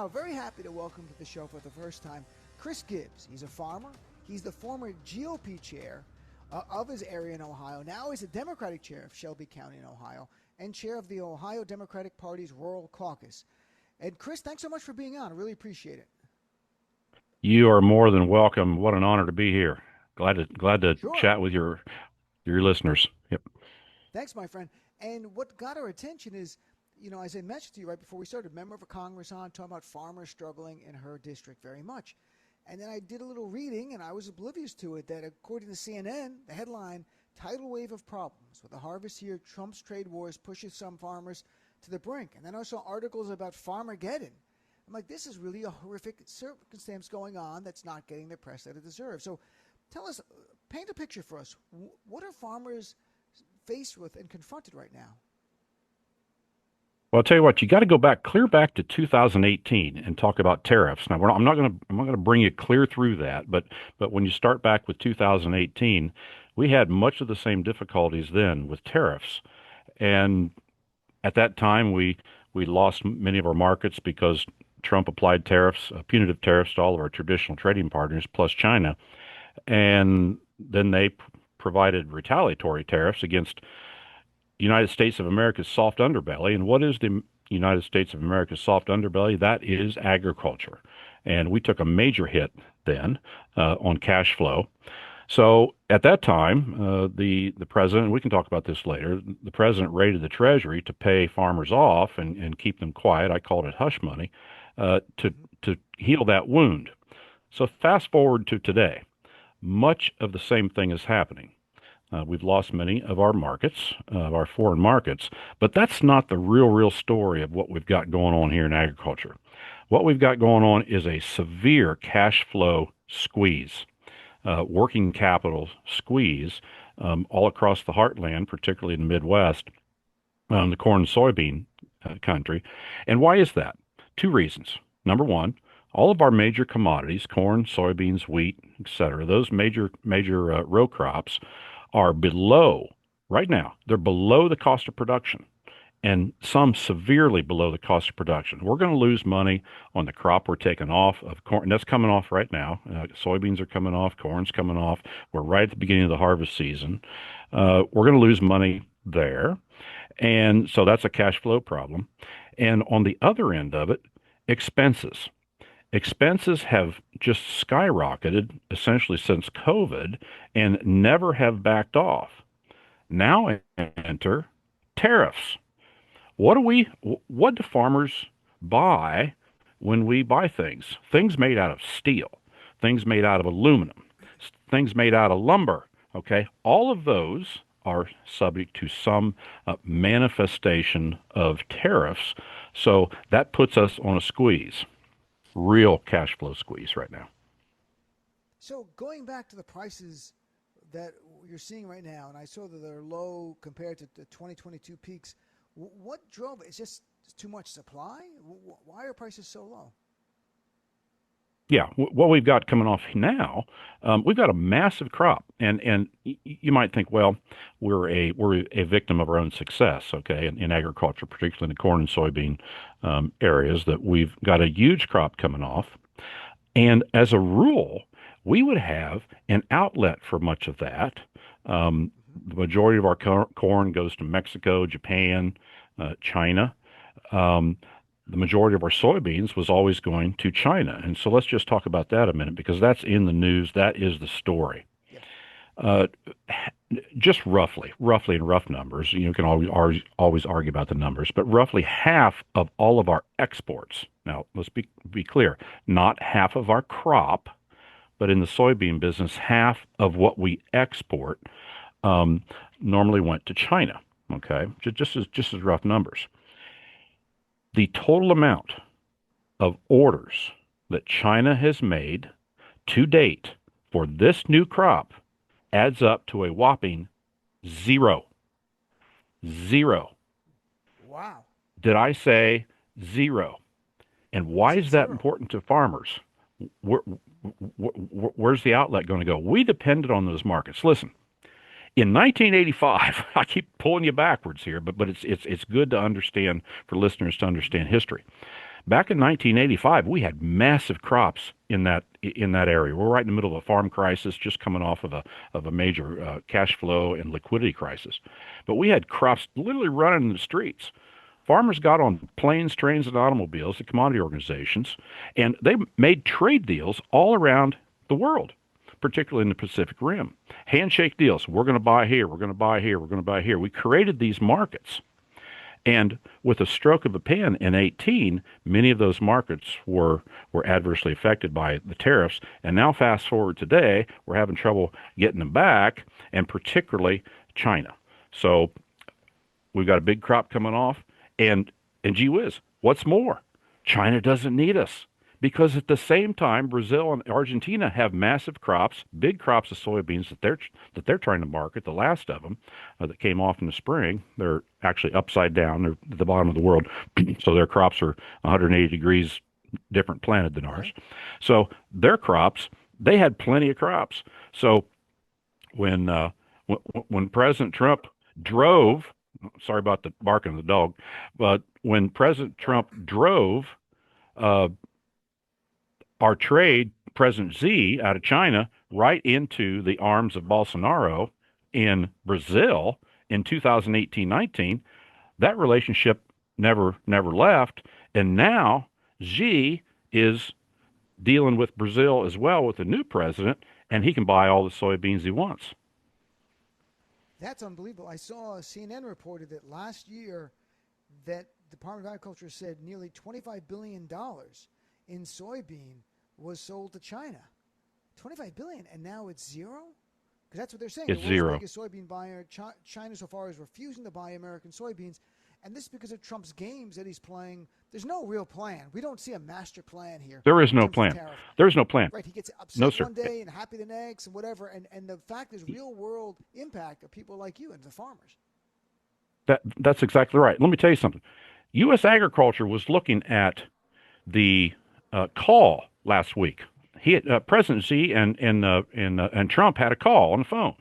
now very happy to welcome to the show for the first time Chris Gibbs. He's a farmer. He's the former GOP chair of his area in Ohio. Now he's a Democratic chair of Shelby County in Ohio and chair of the Ohio Democratic Party's Rural Caucus. And Chris, thanks so much for being on. I really appreciate it. You are more than welcome. What an honor to be here. Glad to Sure. chat with your listeners. Yep. Thanks, my friend. And what got our attention is, as I mentioned to you right before we started, a member of Congress on talking about farmers struggling in her district very much. And then I did a little reading, and I was oblivious to it, that according to CNN, the headline, tidal wave of problems. With the harvest year, Trump's trade wars pushes some farmers to the brink. And then I saw articles about farmageddon. I'm like, this is really a horrific circumstance going on that's not getting the press that it deserves. So tell us, paint a picture for us. What are farmers faced with and confronted right now? Well, I'll tell you what, you got to go clear back to 2018 and talk about tariffs. Now, I'm not going to bring you clear through that, but when you start back with 2018, we had much of the same difficulties then with tariffs. And at that time, we lost many of our markets because Trump applied tariffs, punitive tariffs to all of our traditional trading partners, plus China. And then they provided retaliatory tariffs against United States of America's soft underbelly. And what is the United States of America's soft underbelly? That is agriculture. And we took a major hit then on cash flow. So at that time, the president, we can talk about this later, the president raided the Treasury to pay farmers off and keep them quiet. I called it hush money to heal that wound. So fast forward to today, much of the same thing is happening. We've lost many of our markets, our foreign markets, but that's not the real story of what we've got going on here in agriculture. What we've got going on is a severe cash flow squeeze, working capital squeeze all across the heartland, particularly in the Midwest, the corn and soybean country. And why is that? Two reasons. Number one, all of our major commodities, corn, soybeans, wheat, etc., those major row crops are below, right now, they're below the cost of production, and some severely below the cost of production. We're going to lose money on the crop we're taking off of corn. And that's coming off right now. Soybeans are coming off, corn's coming off. We're right at the beginning of the harvest season. We're going to lose money there. And so that's a cash flow problem. And on the other end of it, expenses. Expenses have just skyrocketed essentially since COVID and never have backed off. Now enter tariffs. What do farmers buy when we buy things? Things made out of steel, things made out of aluminum, things made out of lumber. Okay, all of those are subject to some manifestation of tariffs. So that puts us on a squeeze. Real cash flow squeeze right now. So going back to the prices that you're seeing right now, and I saw that they're low compared to the 2022 peaks, what drove it? It's just too much supply? Why are prices so low? Yeah, what we've got coming off now, we've got a massive crop, and you might think, well, we're a victim of our own success, okay, in agriculture, particularly in the corn and soybean areas, that we've got a huge crop coming off, and as a rule, we would have an outlet for much of that. The majority of our corn goes to Mexico, Japan, China. The majority of our soybeans was always going to China. And so let's just talk about that a minute, because that's in the news. That is the story. Just roughly in rough numbers, you can always argue about the numbers, but roughly half of all of our exports. Now, let's be clear, not half of our crop, but in the soybean business, half of what we export normally went to China. Okay, just as rough numbers. The total amount of orders that China has made to date for this new crop adds up to a whopping zero. Zero. Wow. Did I say zero? And why is that important to farmers? Where's the outlet going to go? We depended on those markets. Listen, in 1985, I keep pulling you backwards here, but it's good to understand, for listeners to understand history. Back in 1985, we had massive crops in that area. We're right in the middle of a farm crisis, just coming off of a major cash flow and liquidity crisis. But we had crops literally running in the streets. Farmers got on planes, trains, and automobiles, the commodity organizations, and they made trade deals all around the world, particularly in the Pacific Rim. Handshake deals. We're going to buy here. We're going to buy here. We're going to buy here. We created these markets. And with a stroke of a pen in 18, many of those markets were adversely affected by the tariffs. And now fast forward today, we're having trouble getting them back, and particularly China. So we've got a big crop coming off. And gee whiz, what's more, China doesn't need us because at the same time, Brazil and Argentina have massive crops, big crops of soybeans that they're trying to market. The last of them that came off in the spring, they're actually upside down. They're at the bottom of the world, so their crops are 180 degrees different planted than ours. So their crops, they had plenty of crops. So when President Trump drove, sorry about the barking of the dog, but when President Trump drove our trade, President Xi, out of China, right into the arms of Bolsonaro in Brazil in 2018-19, that relationship never left. And now Xi is dealing with Brazil as well with the new president, and he can buy all the soybeans he wants. That's unbelievable. I saw CNN reported that last year that the Department of Agriculture said nearly $25 billion in soybean was sold to China. $25 billion, and now it's zero? Because that's what they're saying. It's the zero. Biggest soybean buyer, China so far is refusing to buy American soybeans. And this is because of Trump's games that he's playing. There's no real plan. We don't see a master plan here. There is no plan. There's no plan. Right. He gets upset one day and happy the next and whatever. And the fact is real world impact of people like you and the farmers. That's exactly right. Let me tell you something. U.S. agriculture was looking at the call last week. President Xi and Trump had a call on the phone.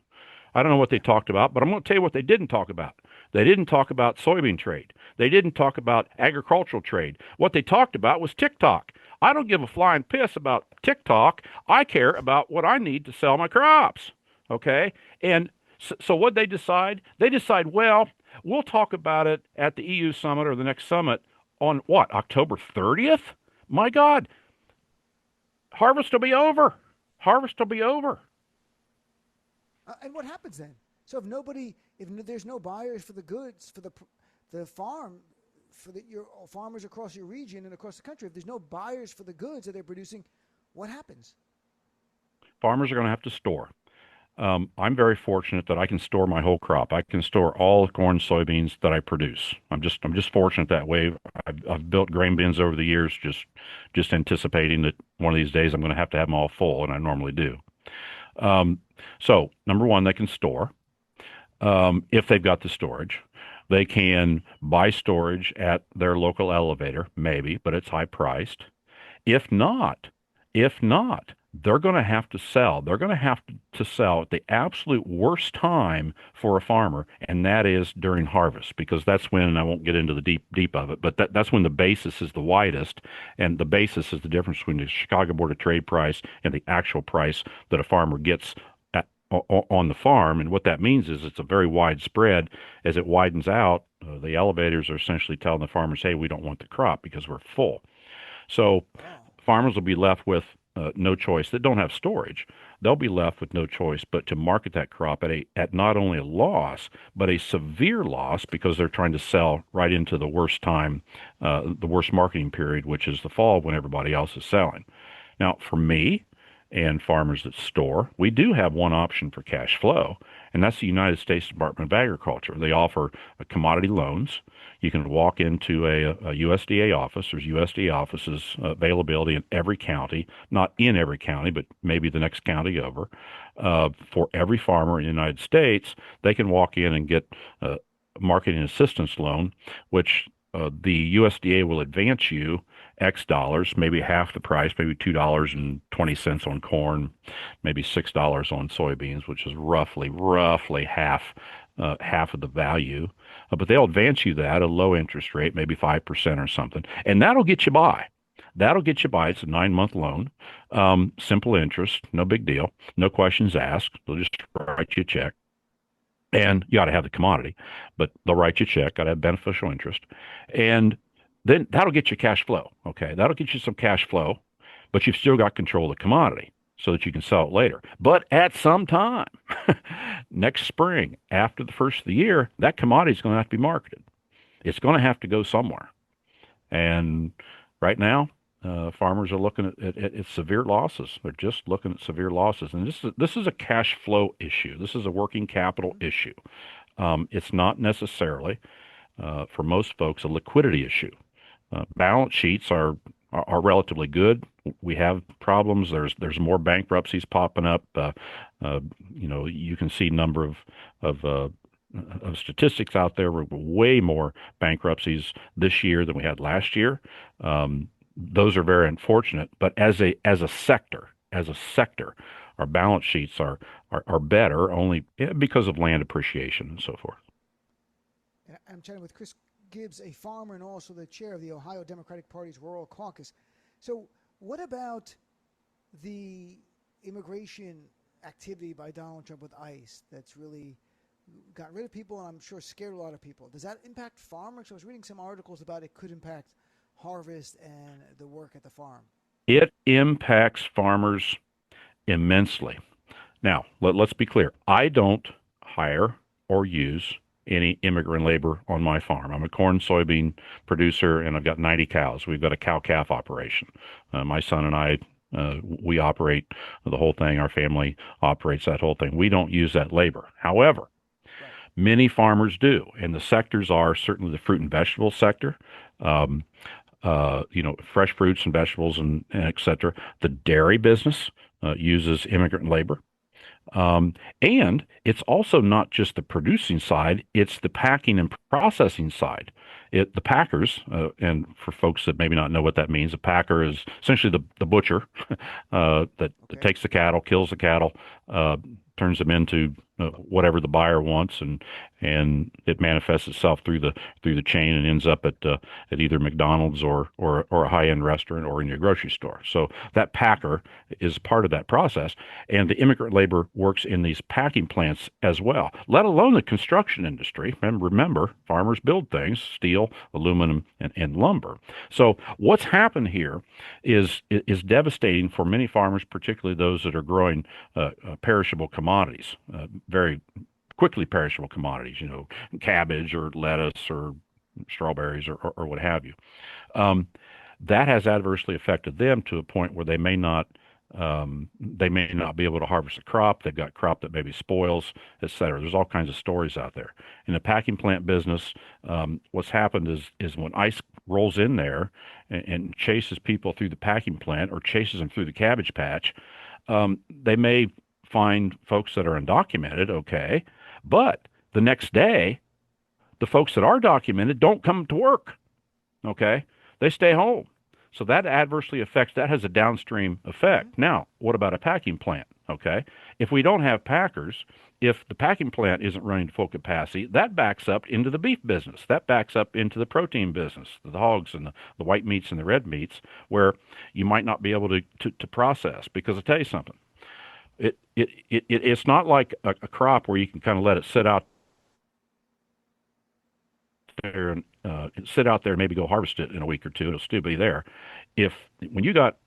I don't know what they talked about, but I'm going to tell you what they didn't talk about. They didn't talk about soybean trade. They didn't talk about agricultural trade. What they talked about was TikTok. I don't give a flying piss about TikTok. I care about what I need to sell my crops. Okay? And so what they decide? They decide, well, we'll talk about it at the EU summit or the next summit on what, October 30th? My God. Harvest will be over. Harvest will be over. And what happens then? So if there's no buyers for the goods, for the farm, for your farmers across your region and across the country, if there's no buyers for the goods that they're producing, what happens? Farmers are going to have to store. I'm very fortunate that I can store my whole crop. I can store all the corn, soybeans that I produce. I'm just fortunate that way. I've built grain bins over the years, just anticipating that one of these days I'm going to have them all full, and I normally do. So number one, they can store. If they've got the storage. They can buy storage at their local elevator, maybe, but it's high priced. If not, they're going to have to sell. They're going to have to sell at the absolute worst time for a farmer, and that is during harvest, because that's when, and I won't get into the deep of it, but that's when the basis is the widest, and the basis is the difference between the Chicago Board of Trade price and the actual price that a farmer gets on the farm. And what that means is it's a very wide spread. As it widens out, the elevators are essentially telling the farmers, hey, we don't want the crop because we're full. So farmers will be left with no choice that don't have storage. They'll be left with no choice but to market that crop at not only a loss, but a severe loss, because they're trying to sell right into the worst time, the worst marketing period, which is the fall when everybody else is selling. Now, for me, and farmers that store, we do have one option for cash flow, and that's the United States Department of Agriculture. They offer commodity loans. You can walk into a USDA office. There's USDA offices availability in every county, not in every county, but maybe the next county over. For every farmer in the United States, they can walk in and get a marketing assistance loan, which the USDA will advance you X dollars, maybe half the price, maybe $2.20 on corn, maybe $6 on soybeans, which is roughly half half of the value, but they'll advance you that at a low interest rate, maybe 5% or something, and that'll get you by. That'll get you by. It's a 9-month loan, simple interest, no big deal, no questions asked. They'll just write you a check, and you got to have the commodity, but they'll write you a check, got to have beneficial interest, and then that'll get you cash flow. Okay, that'll get you some cash flow, but you've still got control of the commodity so that you can sell it later. But at some time, next spring, after the first of the year, that commodity is going to have to be marketed. It's going to have to go somewhere. And right now, farmers are looking at severe losses. They're just looking at severe losses, and this is a cash flow issue. This is a working capital issue. It's not necessarily, for most folks, a liquidity issue. Balance sheets are relatively good. We have problems. There's more bankruptcies popping up. You can see number of statistics out there. Way more bankruptcies this year than we had last year. Those are very unfortunate. But as a sector, our balance sheets are better only because of land appreciation and so forth. I'm chatting with Chris Gibbs, a farmer and also the chair of the Ohio Democratic Party's Rural Caucus. So what about the immigration activity by Donald Trump with ICE that's really got rid of people and I'm sure scared a lot of people? Does that impact farmers? I was reading some articles about it could impact harvest and the work at the farm. It impacts farmers immensely. Now, let's be clear. I don't hire or use any immigrant labor on my farm. I'm a corn soybean producer, and I've got 90 cows. We've got a cow-calf operation. My son and I, we operate the whole thing. Our family operates that whole thing. We don't use that labor. However, many farmers do, and the sectors are certainly the fruit and vegetable sector, fresh fruits and vegetables and et cetera. The dairy business uses immigrant labor. And it's also not just the producing side, it's the packing and processing side. The packers, and for folks that maybe not know what that means, a packer is essentially the butcher that takes the cattle, kills the cattle, turns them into whatever the buyer wants, and it manifests itself through the chain and ends up at either McDonald's or a high-end restaurant or in your grocery store. So that packer is part of that process, and the immigrant labor works in these packing plants as well, let alone the construction industry. And remember, farmers build things: steel, aluminum, and lumber. So what's happened here is devastating for many farmers, particularly those that are growing perishable commodities, very quickly perishable commodities, cabbage or lettuce or strawberries or what have you. That has adversely affected them to a point where they may not be able to harvest a crop. They've got crop that maybe spoils, et cetera. There's all kinds of stories out there. In the packing plant business, what's happened is when ICE rolls in there and chases people through the packing plant or chases them through the cabbage patch, they may find folks that are undocumented, okay, but the next day, the folks that are documented don't come to work, okay? They stay home. So that adversely affects, that has a downstream effect. Now, what about a packing plant, okay? If we don't have packers, if the packing plant isn't running to full capacity, that backs up into the beef business. That backs up into the protein business, the hogs and the white meats and the red meats, where you might not be able to process. Because I'll tell you something, it's not like a crop where you can kind of let it sit out there and maybe go harvest it in a week or two. It'll still be there. When you got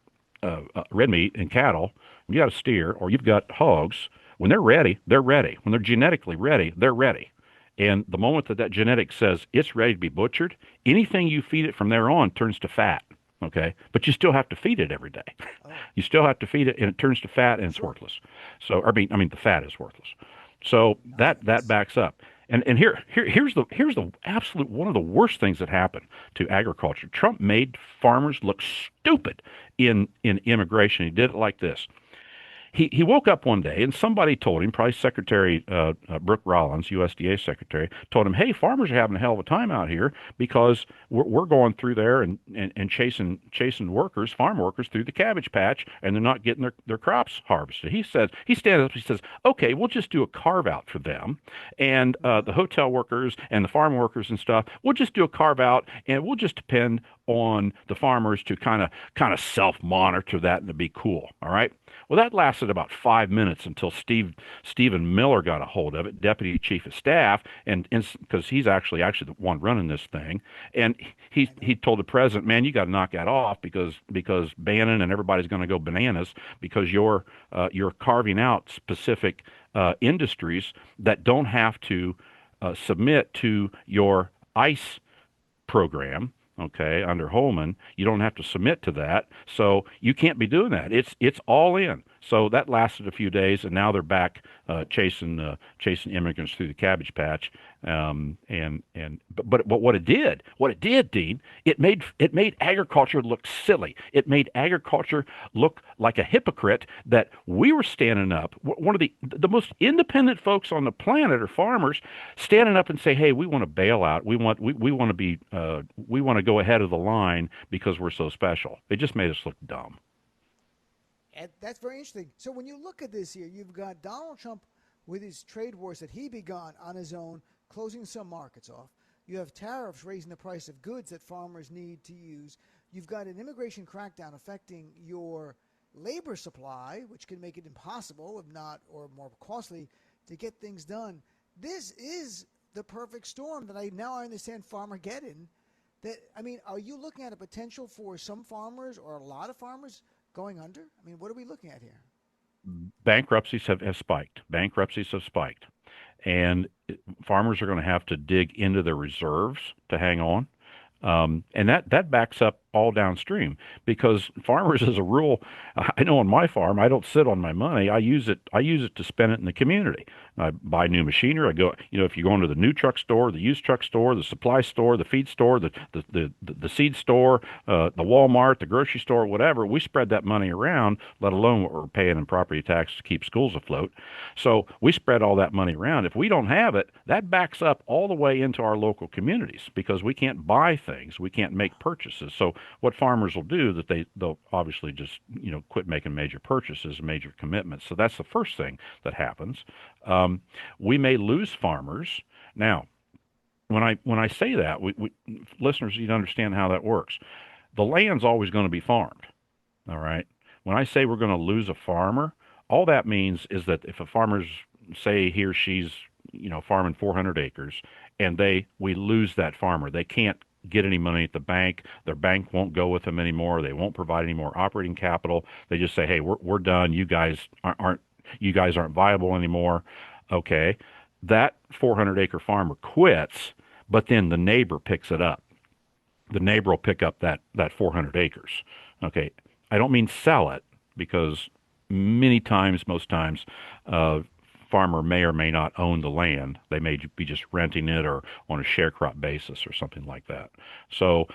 red meat and cattle, when you got a steer or you've got hogs, when they're ready, they're ready. When they're genetically ready, they're ready. And the moment that genetic says it's ready to be butchered, anything you feed it from there on turns to fat. Okay, but you still have to feed it every day. You still have to feed it, and it turns to fat, and it's worthless. So, I mean, the fat is worthless. So that backs up. And here's the absolute one of the worst things that happened to agriculture. Trump made farmers look stupid in immigration. He did it like this. he woke up one day and somebody told him, probably Secretary Brooke Rollins, USDA Secretary, told him, "Hey, farmers are having a hell of a time out here because we're going through there and chasing workers, farm workers, through the cabbage patch, and they're not getting their crops harvested." He stands up, he says, "Okay, we'll just do a carve out for them, and the hotel workers and the farm workers and stuff. We'll just do a carve out, and we'll just depend on the farmers to kind of self monitor that and to be cool. All right." Well, that lasted about 5 minutes until Stephen Miller got a hold of it, Deputy Chief of Staff, and because he's actually the one running this thing, and he told the president, "Man, you got to knock that off because Bannon and everybody's going to go bananas because you're carving out specific industries that don't have to submit to your ICE program." Okay, under Holman, you don't have to submit to that, so you can't be doing that. It's all in. So that lasted a few days, and now they're back chasing immigrants through the cabbage patch. But what it did, Dean, it made agriculture look silly. It made agriculture look like a hypocrite that we were standing up. One of the most independent folks on the planet are farmers standing up and say, "Hey, we want to bail out. We want to go ahead of the line because we're so special." It just made us look dumb. And that's very interesting. So when you look at this here, you've got Donald Trump with his trade wars that he begun on his own, closing some markets off. You have tariffs raising the price of goods that farmers need to use. You've got an immigration crackdown affecting your labor supply, which can make it impossible, if not, or more costly, to get things done. This is the perfect storm that I understand farmageddon. Are you looking at a potential for some farmers or a lot of farmers going under? What are we looking at here? Bankruptcies have spiked. And farmers are going to have to dig into their reserves to hang on. And that backs up all downstream because farmers, as a rule, I know on my farm, I don't sit on my money. I use it to spend it in the community. I buy new machinery. I go, if you go into the new truck store, the used truck store, the supply store, the feed store, the seed store, the Walmart, the grocery store, whatever, we spread that money around, let alone what we're paying in property tax to keep schools afloat. So we spread all that money around. If we don't have it, that backs up all the way into our local communities because we can't buy things. We can't make purchases. So what farmers will do that they'll obviously just quit making major purchases, major commitments. So that's the first thing that happens. We may lose farmers. Now, when I say that, we listeners need to understand how that works. The land's always going to be farmed. All right. When I say we're going to lose a farmer, all that means is that if a farmer's, say he or she's farming 400 acres, and we lose that farmer, they can't get any money at the bank. Their bank won't go with them anymore. They won't provide any more operating capital. They just say, "Hey, we're done. You guys aren't viable anymore." Okay, that 400-acre farmer quits, but then the neighbor picks it up. The neighbor will pick up that 400 acres. Okay, I don't mean sell it because most times, farmer may or may not own the land. They may be just renting it or on a sharecrop basis or something like that. So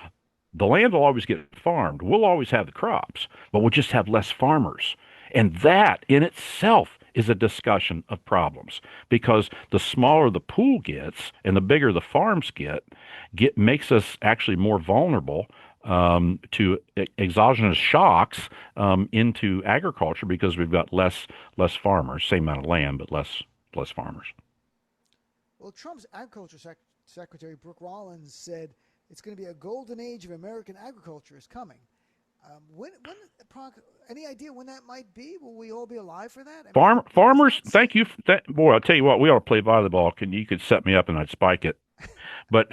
the land will always get farmed. We'll always have the crops, but we'll just have less farmers. And that in itself is a discussion of problems because the smaller the pool gets and the bigger the farms makes us actually more vulnerable to exogenous shocks into agriculture because we've got less farmers, same amount of land, but less farmers. Well, Trump's agriculture secretary Brooke Rollins said it's going to be a golden age of American agriculture is coming. Any idea when that might be? Will we all be alive for that? Farmers, thank you. Boy, I'll tell you what, we ought to play volleyball. You could set me up and I'd spike it. But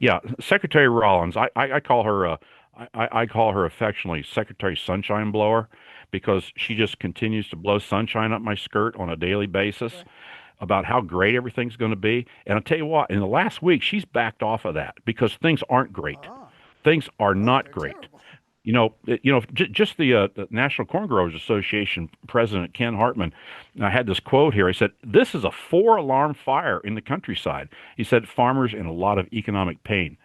yeah, Secretary Rollins, I call her I call her affectionately Secretary Sunshine Blower because she just continues to blow sunshine up my skirt on a daily basis about how great everything's going to be. And I'll tell you what, in the last week, she's backed off of that because things aren't great. Things are not great. Terrible. Just the National Corn Growers Association President Ken Hartman, I had this quote here. He said, "This is a 4-alarm fire in the countryside." He said, "Farmers in a lot of economic pain,"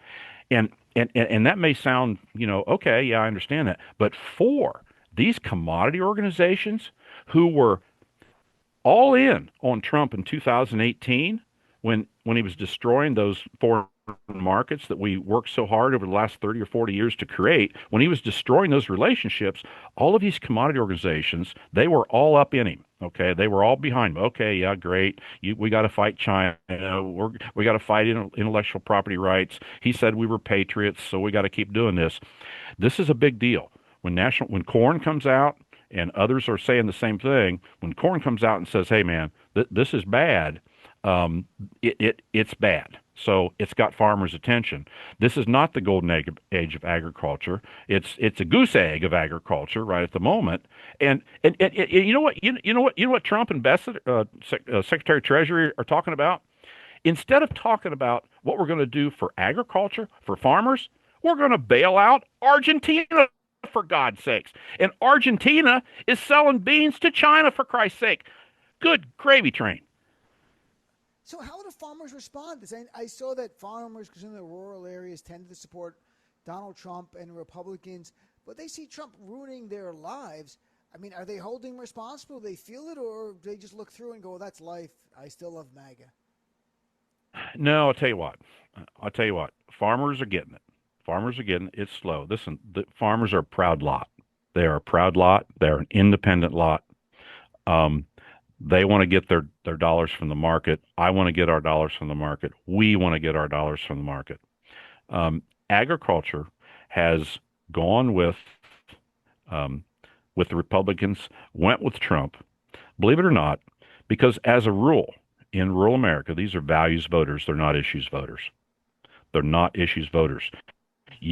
and that may sound, okay, yeah, I understand that, but 4. these commodity organizations who were all in on Trump in 2018 when he was destroying those foreign markets that we worked so hard over the last 30 or 40 years to create, when he was destroying those relationships, all of these commodity organizations, they were all up in him. Okay, they were all behind him. Okay, yeah, great. We got to fight China. We got to fight intellectual property rights. He said we were patriots, so we got to keep doing this. This is a big deal. When Corn comes out and others are saying the same thing, when Corn comes out and says, "Hey, man, this is bad," it's bad. So it's got farmers' attention. This is not the golden age of agriculture. It's a goose egg of agriculture right at the moment. And you know what you know what Trump and Bassett, Secretary of Treasury, are talking about. Instead of talking about what we're going to do for agriculture, for farmers, we're going to bail out Argentina, for God's sakes. And Argentina is selling beans to China, for Christ's sake. Good gravy train. So how do farmers respond to this? I saw that farmers, because in the rural areas, tended to support Donald Trump and Republicans, but they see Trump ruining their lives. I mean, are they holding responsible? Do they feel it, or do they just look through and go, well, that's life. I still love MAGA? No, I'll tell you what. Farmers are getting it. Farmers are getting it. It's slow. Listen, the farmers are a proud lot. They are a proud lot. They're an independent lot. They want to get their dollars from the market. I want to get our dollars from the market. We want to get our dollars from the market. Agriculture has gone with the Republicans, went with Trump, believe it or not, because as a rule, in rural America, these are values voters. They're not issues voters. They're not issues voters.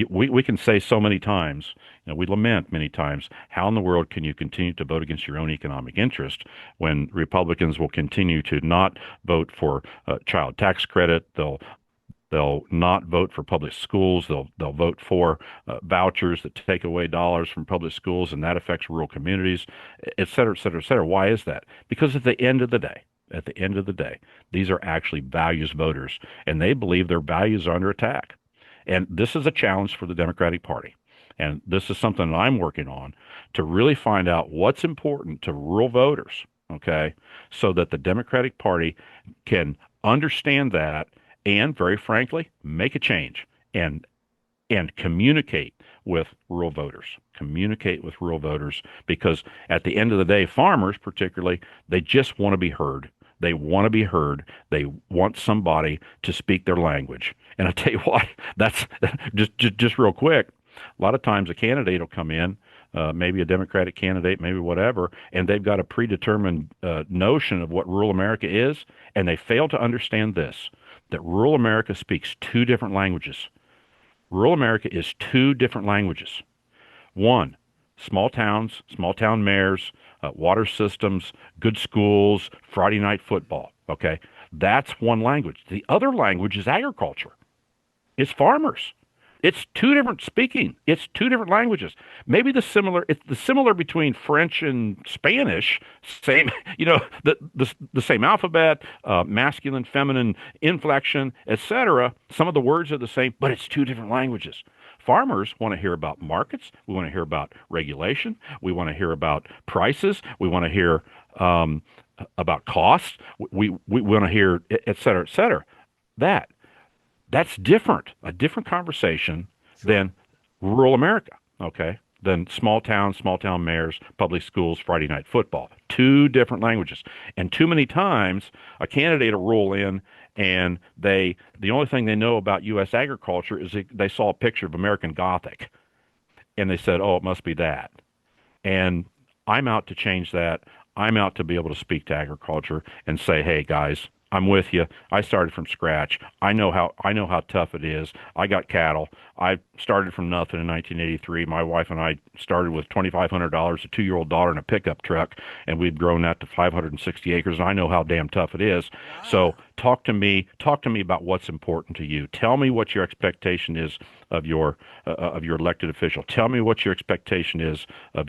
We can say so many times, we lament many times, how in the world can you continue to vote against your own economic interest when Republicans will continue to not vote for child tax credit? They'll not vote for public schools. They'll vote for vouchers that take away dollars from public schools, and that affects rural communities, et cetera, et cetera, et cetera. Why is that? Because at the end of the day, these are actually values voters, and they believe their values are under attack. And this is a challenge for the Democratic Party. And this is something that I'm working on to really find out what's important to rural voters, okay, so that the Democratic Party can understand that and, very frankly, make a change and communicate with rural voters. Communicate with rural voters, because at the end of the day, farmers particularly, they just want to be heard. They want to be heard. They want somebody to speak their language. And I tell you what, that's just real quick. A lot of times a candidate will come in, maybe a Democratic candidate, maybe whatever, and they've got a predetermined notion of what rural America is, and they fail to understand this, that rural America speaks two different languages. Rural America is two different languages. One, small towns, small town mayors, water systems, good schools, Friday night football. Okay, that's one language. The other language is agriculture. It's farmers. It's two different speaking. It's two different languages. Maybe it's the similar between French and Spanish. Same, the same alphabet, masculine, feminine, inflection, etc. Some of the words are the same, but it's two different languages. Farmers want to hear about markets. We want to hear about regulation. We want to hear about prices. We want to hear about costs. We want to hear, et cetera, et cetera. That's different, a different conversation than rural America, okay? Than small town mayors, public schools, Friday night football. Two different languages. And too many times a candidate will roll in and the only thing they know about U.S. agriculture is they saw a picture of American Gothic and they said, oh, it must be that. And I'm out to change that. I'm out to be able to speak to agriculture and say, hey, guys, I'm with you. I started from scratch. I know how tough it is. I got cattle. I started from nothing in 1983. My wife and I started with $2,500, a 2-year-old daughter, and a pickup truck, and we've grown that to 560 acres. And I know how damn tough it is. So talk to me about what's important to you. Tell me what your expectation is of your elected official. Tell me what your expectation is of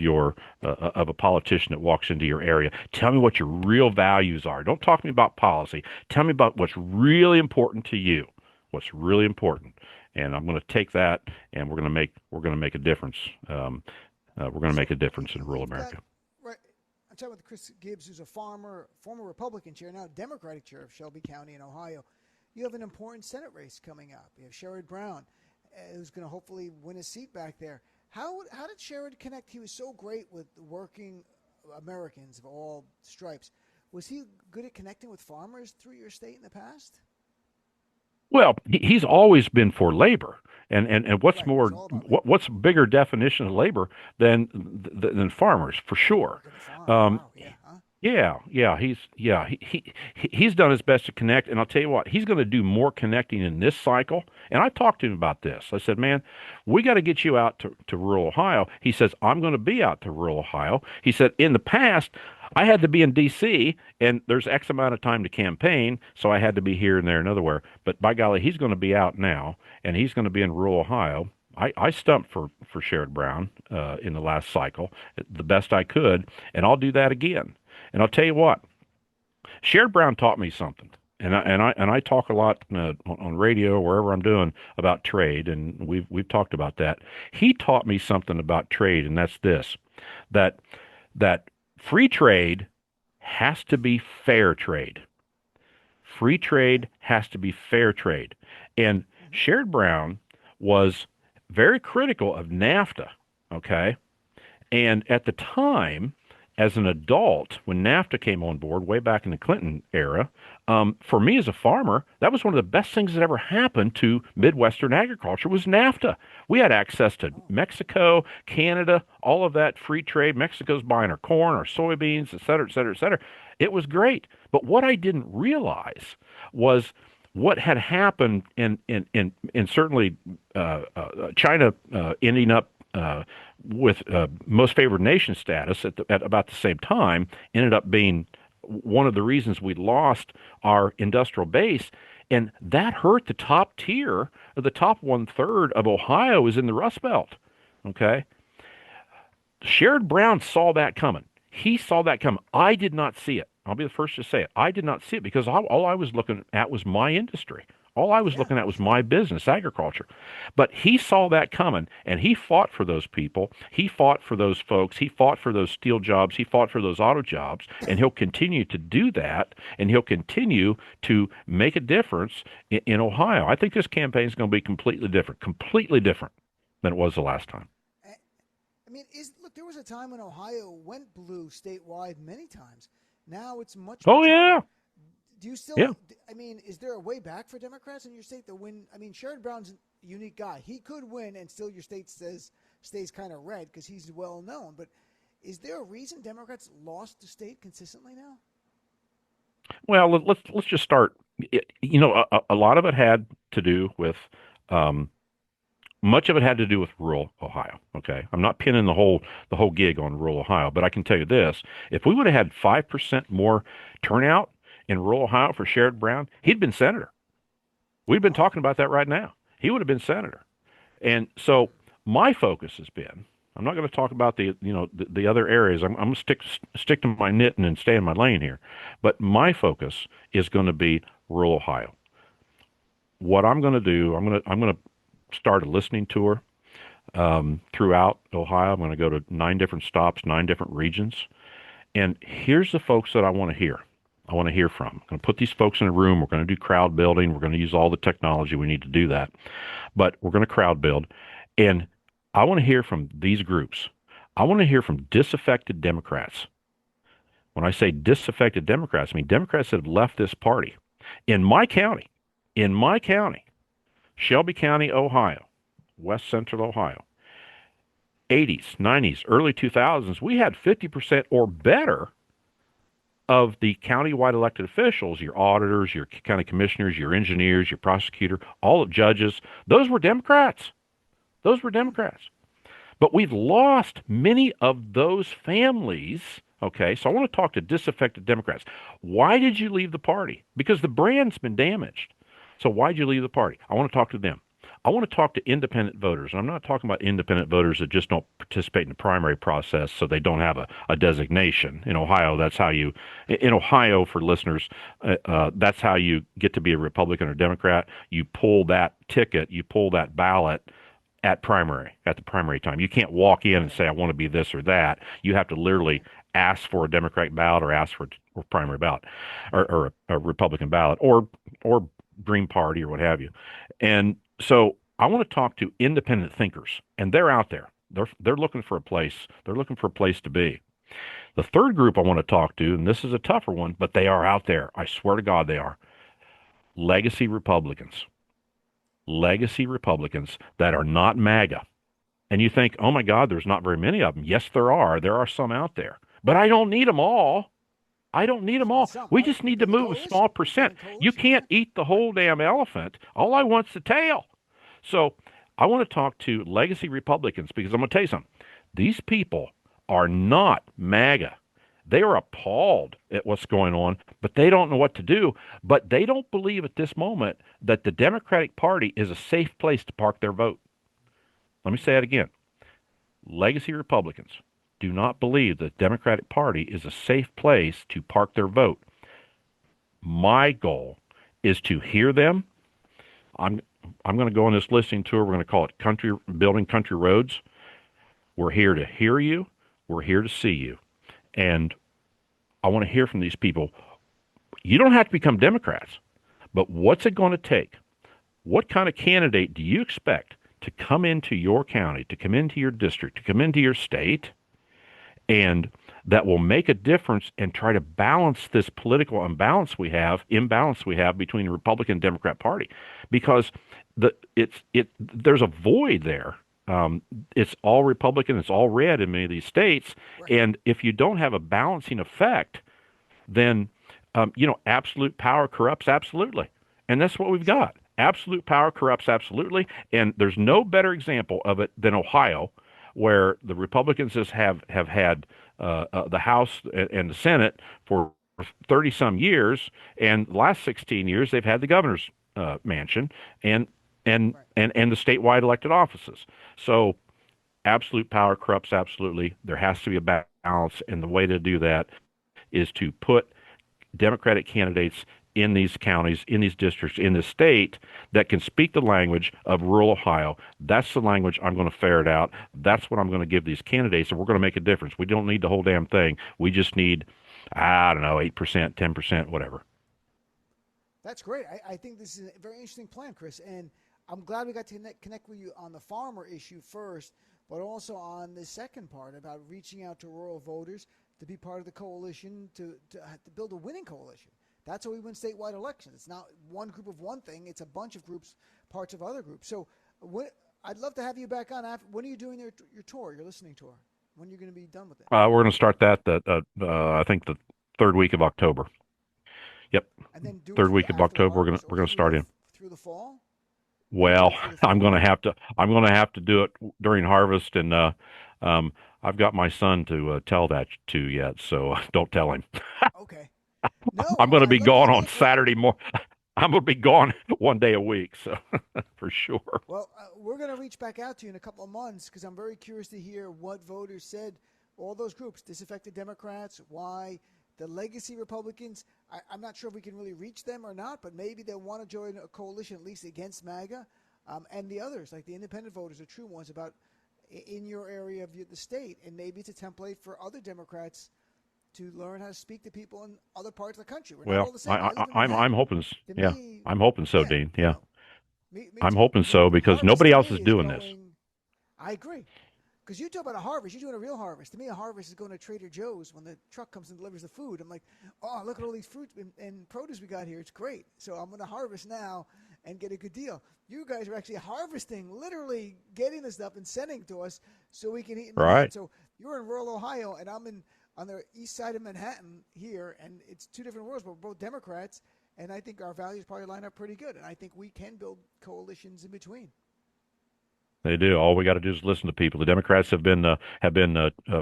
of a politician that walks into your area. Tell me what your real values are. Don't talk to me about policy. Tell me about what's really important to you. What's really important, and I'm going to take that, and we're going to make a difference. we're going to make So a difference in rural we've got America. right. I'm talking about Chris Gibbs, who's a former Republican chair, now Democratic chair of Shelby County in Ohio. You have an important Senate race coming up. You have Sherrod Brown, who's going to hopefully win a seat back there. How did Sherrod connect? He was so great with working Americans of all stripes. Was he good at connecting with farmers through your state in the past? Well, he's always been for labor, and what's Right. He's more, all about labor. what's a bigger definition of labor than farmers for sure. Working the farm. Um, Wow. Yeah. Huh? he's done his best to connect, and I'll tell you what, he's going to do more connecting in this cycle. And I talked to him about this. I said, man, we got to get you out to rural Ohio. He says, I'm going to be out to rural Ohio. He said, in the past, I had to be in D.C., and there's X amount of time to campaign, so I had to be here and there and everywhere. But by golly, he's going to be out now, and he's going to be in rural Ohio. I stumped for Sherrod Brown in the last cycle the best I could, and I'll do that again. And I'll tell you what, Sherrod Brown taught me something. And I talk a lot on radio, wherever I'm doing, about trade, and we've talked about that. He taught me something about trade, and that's this: that that free trade has to be fair trade. Free trade has to be fair trade. And Sherrod Brown was very critical of NAFTA. Okay, and at the time, as an adult, when NAFTA came on board way back in the Clinton era, for me as a farmer, that was one of the best things that ever happened to Midwestern agriculture was NAFTA. We had access to Mexico, Canada, all of that free trade. Mexico's buying our corn, our soybeans, et cetera, et cetera, et cetera. It was great. But what I didn't realize was what had happened in certainly China ending up with most favored nation status at about the same time ended up being one of the reasons we lost our industrial base. And that hurt the top tier, the top one third of Ohio is in the Rust Belt. Okay. Sherrod Brown saw that coming. He saw that coming. I did not see it. I'll be the first to say it. I did not see it because all I was looking at was my industry. All I was Yeah. looking at was my business, agriculture. But he saw that coming, and he fought for those people. He fought for those folks. He fought for those steel jobs. He fought for those auto jobs, and he'll continue to do that, and he'll continue to make a difference in Ohio. I think this campaign is going to be completely different than it was the last time. I mean, look, there was a time when Ohio went blue statewide many times. Now it's much, Oh, much yeah. harder. Do you still? Yeah. I mean, is there a way back for Democrats in your state to win? I mean, Sherrod Brown's a unique guy. He could win, and still your state stays kind of red because he's well known. But is there a reason Democrats lost the state consistently now? Well, let's just start. A lot of it had to do with much of it had to do with rural Ohio. Okay, I'm not pinning the whole gig on rural Ohio, but I can tell you this: if we would have had 5% more turnout in rural Ohio for Sherrod Brown, he'd been senator. We've been talking about that right now. He would have been senator. And so my focus has been. I'm not going to talk about the other areas. I'm going to stick to my knitting and stay in my lane here. But my focus is going to be rural Ohio. What I'm going to do, I'm going to start a listening tour throughout Ohio. I'm going to go to 9 different stops, 9 different regions. And here's the folks that I want to hear. I want to hear from. I'm going to put these folks in a room. We're going to do crowd building. We're going to use all the technology we need to do that. But we're going to crowd build. And I want to hear from these groups. I want to hear from disaffected Democrats. When I say disaffected Democrats, I mean Democrats that have left this party. In my county, Shelby County, Ohio, West Central Ohio, 80s, 90s, early 2000s, we had 50% or better of the countywide elected officials, your auditors, your county commissioners, your engineers, your prosecutor, all the judges, those were Democrats. But we've lost many of those families. Okay, so I want to talk to disaffected Democrats. Why did you leave the party? Because the brand's been damaged. So why did you leave the party? I want to talk to them. I want to talk to independent voters. And I'm not talking about independent voters that just don't participate in the primary process so they don't have a designation. In Ohio, in Ohio, for listeners, that's how you get to be a Republican or Democrat. You pull that ticket, you pull that ballot at the primary time. You can't walk in and Okay. say I want to be this or that. You have to literally Okay. ask for a Democratic ballot or ask for a primary ballot or a Republican ballot or Green Party or what have you. And so I want to talk to independent thinkers, and they're out there. They're looking for a place. They're looking for a place to be. The third group I want to talk to, and this is a tougher one, but they are out there. I swear to God, they are legacy Republicans. Legacy Republicans that are not MAGA. And you think, oh my God, there's not very many of them. Yes, there are. There are some out there. But I don't need them all. I don't need them Just need all. some, We right? just You need to build a move a small coalition. You percent. join You coalition, yeah. can't eat the whole damn elephant. All I want's the tail. So I want to talk to legacy Republicans because I'm going to tell you something. These people are not MAGA. They are appalled at what's going on, but they don't know what to do. But they don't believe at this moment that the Democratic Party is a safe place to park their vote. Let me say it again. Legacy Republicans do not believe the Democratic Party is a safe place to park their vote. My goal is to hear them. I'm I'm going to go on this listening tour. We're going to call it Country Building Country Roads. We're here to hear you. We're here to see you. And I want to hear from these people. You don't have to become Democrats, but what's it going to take? What kind of candidate do you expect to come into your county, to come into your district, to come into your state, and that will make a difference and try to balance this political imbalance we have between the Republican and Democrat Party, because there's a void there. It's all Republican, it's all red in many of these states, Right. and if you don't have a balancing effect, then absolute power corrupts absolutely, and that's what we've Sure. got. Absolute power corrupts absolutely, and there's no better example of it than Ohio, where the Republicans have had the House and the Senate for 30 some years, and the last 16 years they've had the governor's mansion and Right. and the statewide elected offices. So absolute power corrupts absolutely. There has to be a balance, and the way to do that is to put Democratic candidates in these counties, in these districts, in the state that can speak the language of rural Ohio. That's the language I'm going to ferret out. That's what I'm going to give these candidates, and we're going to make a difference. We don't need the whole damn thing. We just need, I don't know, 8%, 10%, whatever. That's great. I think this is a very interesting plan, Chris. And I'm glad we got to connect with you on the farmer issue first, but also on the second part about reaching out to rural voters to be part of the coalition, to build a winning coalition. That's how we win statewide elections. It's not one group of one thing, it's a bunch of groups, parts of other groups. So I'd love to have you back on. After, when are you doing your tour, your listening tour? When are you going to be done with it? We're going to start that, I think, the third week of October. Yep, And then do it third through week the of after October. harvest We're or going to start in. through the fall? You're going to do Well, it through the I'm fall? going to have to. I'm going to have to do it during harvest, and um, I've got my son to tell that to yet. So don't tell him. Okay. No, I'm going to I'd be love to gone hear on that. Saturday morning. I'm going to be gone one day a week, so for sure. Well, we're going to reach back out to you in a couple of months because I'm very curious to hear what voters said. All those groups, disaffected Democrats, why the legacy Republicans. I'm not sure if we can really reach them or not, but maybe they'll want to join a coalition at least against MAGA, and the others, like the independent voters, the true ones, about in your area of the state, and maybe it's a template for other Democrats to learn how to speak to people in other parts of the country. We're not Well, all the same. I live in I'm Manhattan. hoping. To Yeah, me, I'm hoping so, yeah, Dean. Yeah, me I'm too. hoping so because Harvest nobody to else me is is doing this. going. I agree. Because you talk about a harvest, you're doing a real harvest. To me, a harvest is going to Trader Joe's when the truck comes and delivers the food. I'm like, oh, look at all these fruit and produce we got here. It's great. So I'm going to harvest now and get a good deal. You guys are actually harvesting, literally getting the stuff and sending it to us so we can eat in Manhattan. Right. So you're in rural Ohio, and I'm on the east side of Manhattan here, and it's two different worlds, but we're both Democrats, and I think our values probably line up pretty good, and I think we can build coalitions in between. They do. All we got to do is listen to people. The Democrats have been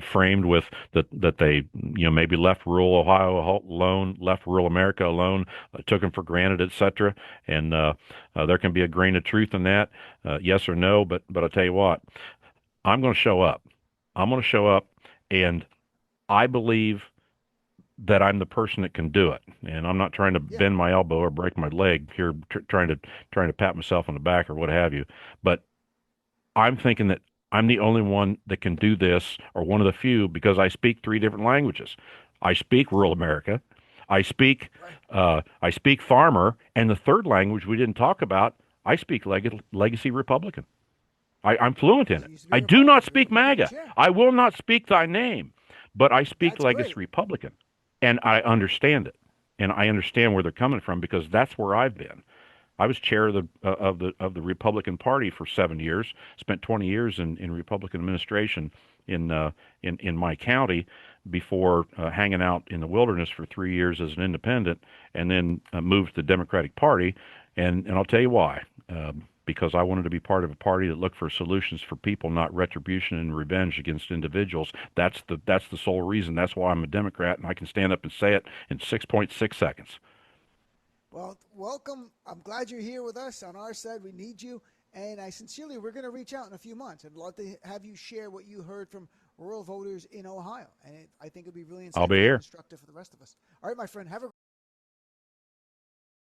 framed with that they maybe left rural Ohio alone, left rural America alone, took them for granted, etc. And there can be a grain of truth in that, yes or no. But I'll tell you what, I'm going to show up. I'm going to show up, and I believe that I'm the person that can do it. And I'm not trying to Yeah, bend my elbow or break my leg here, trying to pat myself on the back or what have you. But I'm thinking that I'm the only one that can do this, or one of the few, because I speak three different languages. I speak rural America. Right. I speak farmer, and the third language we didn't talk about. I speak legacy Republican. I'm fluent in Because you it. used to be a I do not Republican. You're a speak Republican MAGA. chair. I will not speak thy name, but I speak That's legacy great. Republican, and I understand it, and I understand where they're coming from because that's where I've been. I was chair of the Republican Party for 7 years. Spent 20 years in Republican administration in my county before hanging out in the wilderness for 3 years as an independent, and then moved to the Democratic Party. And I'll tell you why. Because I wanted to be part of a party that looked for solutions for people, not retribution and revenge against individuals. That's the sole reason. That's why I'm a Democrat, and I can stand up and say it in 6.6 seconds. Well, welcome. I'm glad you're here with us on our side. We need you. And I sincerely, we're going to reach out in a few months. I'd love to have you share what you heard from rural voters in Ohio. And I think it'd be really I'll be insightful and here. instructive for the rest of us. All right, my friend, have a